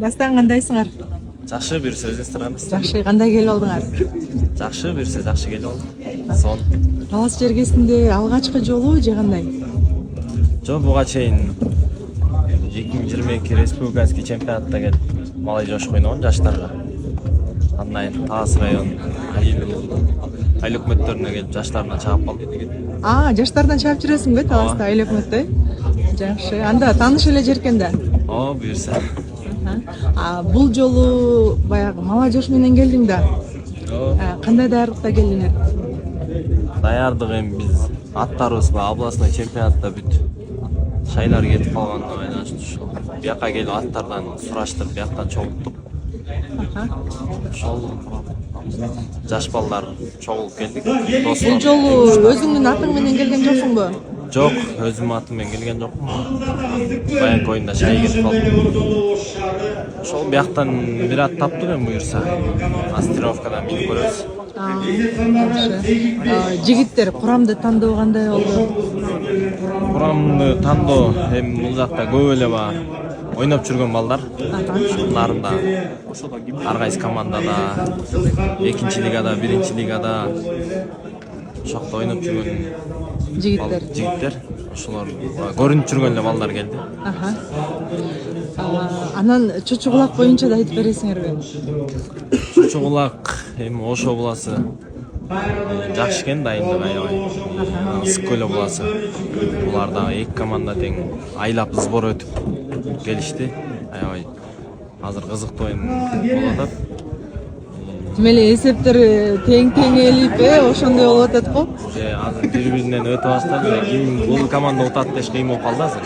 Дастан кандайсыңар? Жакшы, бирсе өзүңүз Жакшы, кандай келип алдыңар? Жакшы, бирсе жакшы келип алды. Сон. Талас жергесинде алгачкы жолу же кандай? Жок, буга чейин 2022 республиканский чемпионатта келип молодежь ойногон жаштарга. Андан кийин Талас район айыл өкмөттөрүнө келип жаштарына чаап калдым. Жаштардан чаап жүрөсүңбү Таласта айыл өкмөттө? Жакшы. Анда тааныш эле жеркен да. Буюрса. Бул жолу баягы молодежь менен келдиң да. Кандай даярдыкта келдиңер? Даярдык эми биз аттарыбыз областной чемпионатта бүт шайлар кетип калганына байланыштуу ушул. Бияка келип аттардан сураштырып, бияктан чогулттук. Ошол жаш балдар чогулуп келдик. Бул жолу өзүңдүн атың менен келген жоксуңбу? Жок, өзүм атым менен келген жокмун. Баягы оюнда шай кетип калдым. Ошол бияктан бир ат таптык эми буюрса. Тренировкадан минип көрөбүз. Жигиттер курамды тандоо кандай болду? Курамды тандоо эми бул жакта көп эле ойноп жүргөн балдар. Шундарында ар кайсы командада, экинчи лигада, биринчи лигада ошокто ойноп жүргөн жигиттер. Ошолор көрүнүп жүргөн эле балдар келди. Анан Чучу Булак боюнча да айтып бересиңерби? Чучу Булак эми Ошо буласы жакшы экен, дайындык аябай. Ысык көлө буласы. Булар дагы эки команда тең айлап сбор өтүп келишти. Аябай азыр кызыктуу оюн болуп атат. Демеле эсептер тең элип, ошондой болуп атат го? Азыр бири-биринен өтүп баштады. Ким бул команда утат деш кыйын болуп калды азыр.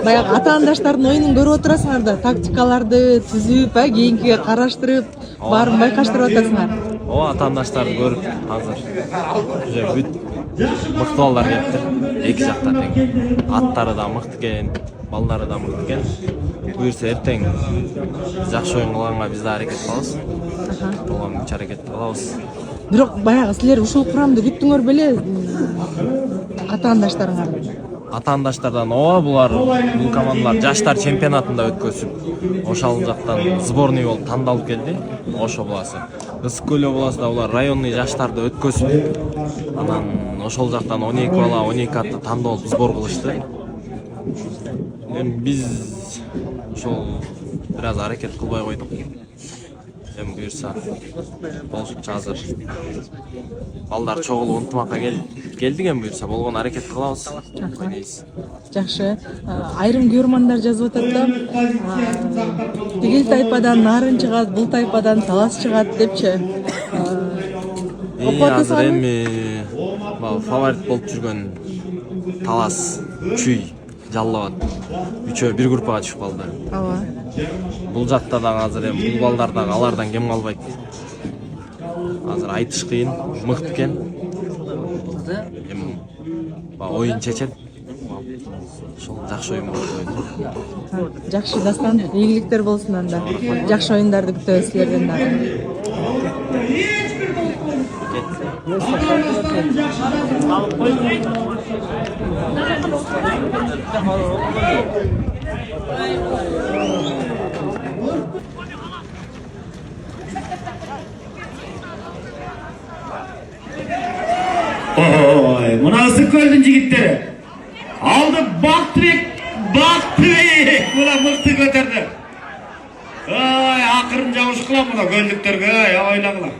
Баягы ата-андаштардын оюнун көрүп отурасыңар да, тактикаларды түзүп, кийинкиге караштырып, баарын байкаштырып атасыңар. Ата-андаштарды көрүп азыр уже бүт мыкты балдар келиптир. Эки жакта тең. Аттары да мыкты экен, балдары да мыкты экен. Буюрса эртең жакшы оюн кылганга биз да аракет кылабыз. Болгон күч аракет кылабыз. Бирок баягы силер ушул курамды күттүңөр беле ата-андаштарыңар? Ата-андаштардан булар бул командалар жаштар чемпионатында өткөзүп, ошол жактан сборный болуп тандалып келди. Ошо буласы. Ысык көлө буласында булар районный жаштарды өткөзүп, анан ошол жактан 12 бала, 12 атты тандалып сбор кылышты. Эми биз ошол бир аз аракет кылбай койдук. Эми буюрса болушунча азыр балдар чогулуп ынтымакка келдик, эми буюрса болгон аракет кылабыз. Жакшы. Айрым көрөрмандар жазып атат да, тигил тайпадан нарын чыгат, бул тайпадан талас чыгат депчи. Азыр эми фаворит болуп жүргөн Талас, Чүй, Жалал Абад үчөө бир группага түшүп калды. Бул жакта дагы азыр эми бул балдар дагы алардан кем калбайт. Азыр айтыш кыйын, мыкты экен. Эми оюн чечет. Ошол жакшы оюн болот. Жакшы, Дастан, ийгиликтер болсун анда. Жакшы оюндарды күтөбүз силерден дагы. Мына ысык көлдүн жигиттери алды. Бактыбек мына мыкты көтөрдү. Акырын жабыш кылам мына көлдүктөргө, ойлагыла.